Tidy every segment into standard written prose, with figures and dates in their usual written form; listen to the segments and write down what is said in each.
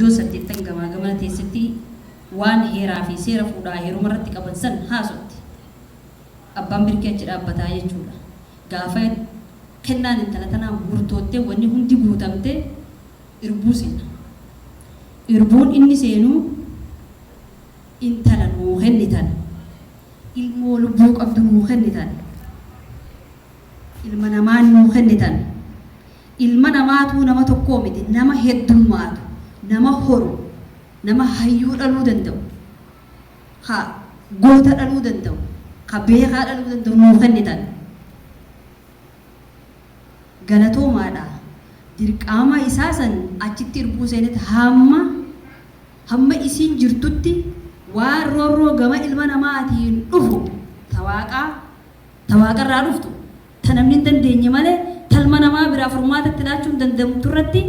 manguddoo saddeettan gamaa gamana teessatti waan heeraa fi seera fuudhaa heeruma irratti qaban san haasotti. Abbaan birkii achi dhaabbataa jechuudha. Gaafa kennaan intala tanaa murtoottee wanni hundi guutamtee irbuu seena. Irbuun inni seenuu intala nuu kennitan. Ilmoo lubbuu qabdu nuu kennitan. Ilma namaa nuu kennitan. Ilma namaatu nama tokkoo miti, nama heddummaatu, nama horu, nama hayyuu dhaluu danda'u, goota dhaluu danda'u, beekaa dhaluu danda'u nuu kennitan. Galatoomaadha. Dirqama isaa san achitti irbuu seenet hamma isiin jirtutti waan roorroo gama ilma namaatiin dhufu tawaaqarraa dhuftu ta namni hin dandeenye malee talma namaa biraa furmaatatti laachuun dandamtu irratti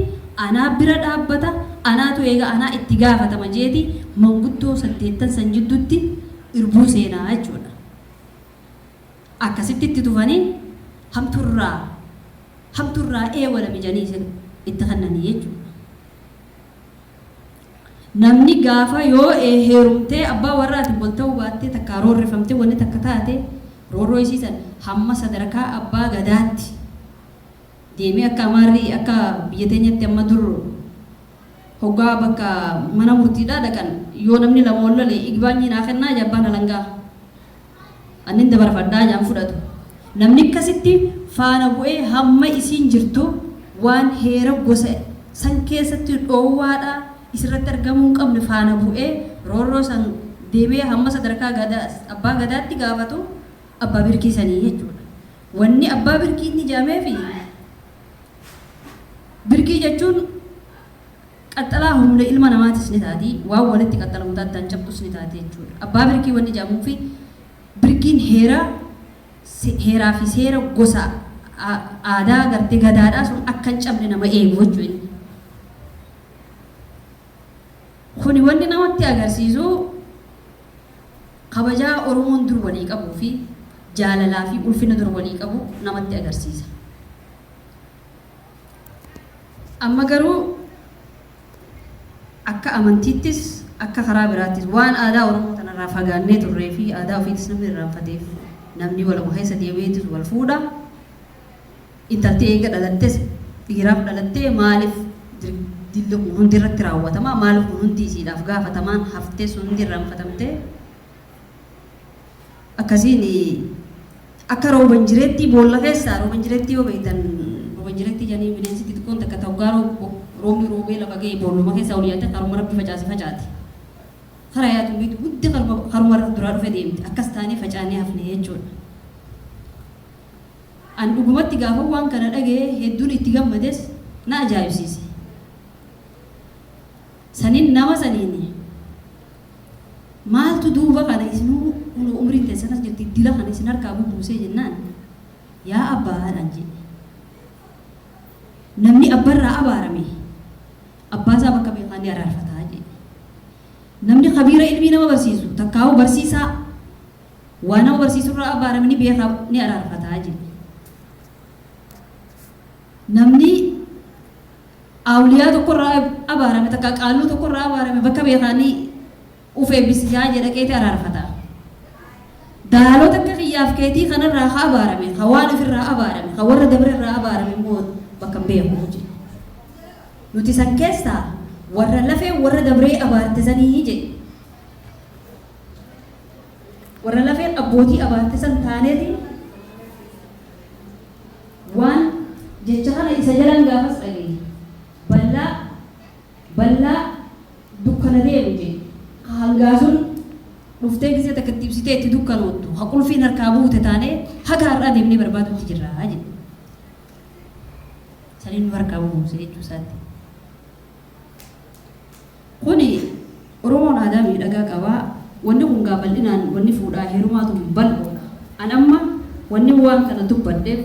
anaa bira dhaabbata, anaatu eega anaa itti gaafatama jeeti manguddoo 8 san jidduutti irbuu seenaa jechuudha. Akkasitti itti tufanii hamturraa wala mijanii itti kannanii jechuudha. Namni gaafa yoo heerumtee abbaa warraatiin wal ta'uu baattee takka roorrifamtee wanni takka taate roorroo isiisan hamma sadarkaa abbaa gadaatti deemee akka amaarri akka biyya teenyatti amma dur hoggaa bakka mana murtiidhaa dhaqan yoo namni lama wal lole igbaanyi naa kennaa jabbaan alangaa annin dabarfadhaa jaan fudhatu. Namni akkasitti faana bu'ee hamma isiin jirtu waan heera gosa san keessatti dhoowwaadhaa isirratti argamuu hin qabne faana bu'ee roorroo san deemee hamma sadarkaa abbaa gadaatti gaafatu abbaa birkii sanii jechuudha. Wanni abbaa birkii inni jaameefi birkii jechuun qaxxalaa humna ilma namaatis ni taati, waan walitti qaxxalamu taatan cabtus ni taati jechuudha. Abbaa birkii wanni jaamuufi birkiin heeraa fi seera gosa aadaa gartee gadaadhaa sun akka hin cabne nama eegu jechuudha. Kuni wanni namatti agarsiisu kabajaa Oromoon dur walii qabuu fi jaalalaa fi ulfina dur walii qabu namatti agarsiisa. Amma garuu akka amantiittis akka karaa biraattis waan aadaa Oromoo tanarraa fagaannee turree fi aadaa ofiitis namni irraanfateef namni wal keessa deemeetis wal fuudha. Intaltee eega dhalattes dhiiraaf dhalattee maaliif dilli kun hundi irratti raawwatama, maaliif kun hundi isiidhaaf gaafatamaan haftee sun hundi irraanfatamtee akkasiin akka rooban jireetti boolla keessaa rooban jireetti yoo beektan rooban jireetti jedhanii bineensi xixiqqoon takka tawgaa roobni roobee lafa ga'ee boolluma keessaa ol yaate karuma rabbi facaati. Karaa yaatu biitu guddi karuma duraa dhufe deemti akkas taanee facaanee hafne jechuudha. An dhugumatti gaafa waan kana dhagee hedduun itti gammades na ajaa'ibsiise. Saniin nama saniin maaltu duuba kana isinuu umriin teessanas jirti dila kana isin harkaa buusee jennaan yaa abbaadhaan jedhe. Namni abbarraa abaarame abbaasaa bakka beekaan ni araarfataa jedhe. Namni kabiira ilmii nama barsiisu takkaa'uu barsiisaa waan nama barsiisurraa abaarame ni beekaa ni araarfataa jedhe. Namni awliyaa tokkorraa abaarame takka qaalluu tokkorraa abaarame bakka beekaanii ufee bisisaa jedha qeeti araarfata. Daalota akka kiyyaaf keetii kanarraa haa abaarame, ka waan ofirraa abaarame, ka warra dabarerraa abaarame immoo bakka beeku jedhe. Nuti san keessaa warra lafee warra dabree abaarte sanii jedhe. Warra lafeen abbootii abaarte san taaneeti waan jecha kana isa jalan gaafas dhagee ballaa dukkana deemu jedhe. Hangaasuun dhuftee gisee takka ibsitee itti dukkanoottu haqulfiin harkaa buute taanee haga har'aa deemnee barbaadutti jirraa jedhe. Saniin nu harkaa buuse jechuu isaatti. Kuni Oromoon aadaa miidhagaa qabaa. Wanni kun gaa bal'inaan wanni fuudhaa heerumaatu bal'oodha. An amma wanni waan kana dubbadheef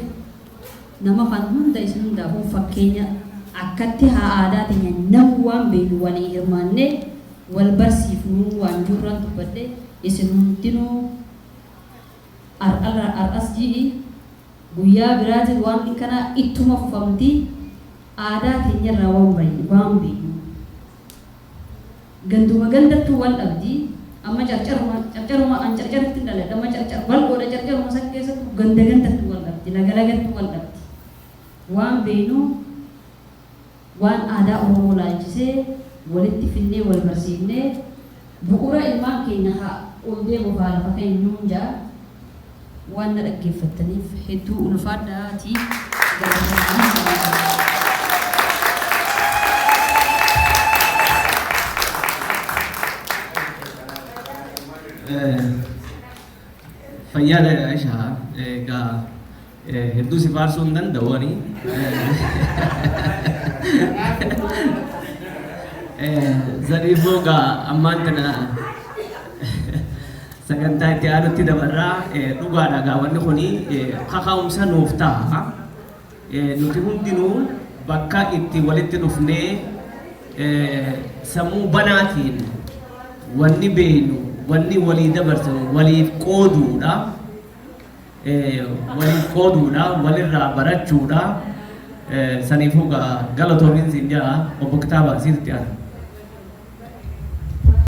nama kan hunda isin hundaafuu fakkeenya akkatti haa aadaa teenya nama waan beeku walii hirmaannee wal barsiifnu waan jirran dubbadhe isin hundinuu ar'as ji'i guyyaa biraatiin waan kana ittuma fufamti aadaa teenyarraa waan beeku ganduma gandatu wal abdi amma carcaruma an carcarti ndala dama carcar bal ko da carcaruma sakke sa ganda gandatu wal abdi lagalagatu wal abdi wan beenu wan ada oromo laajise walitti finne wal barsiifne bu'ura ilmaan keenya haa oldee bofaala fakeen nuunjaa waan na dhaggeeffattaniif hedduu ulfaadhaati. Fayyaada Aishaa egaa hedduu si faarsuu hin danda'u zariifoo gaa ammaan tana sagantaa itti aanutti dabarraa dhugaadha gaa wanni kuni kaka'umsa nuuf ta'a. Nuti hundinuu bakka itti walitti dhufnee sammuu banaatiin wanni beeynu wanni walii dabarsinu waliif qooduudha. Waliif qooduudha walirraa barachuudha. Saniifuu gaa galatoomin siin jedha obbo Kitaaba asitti aanu.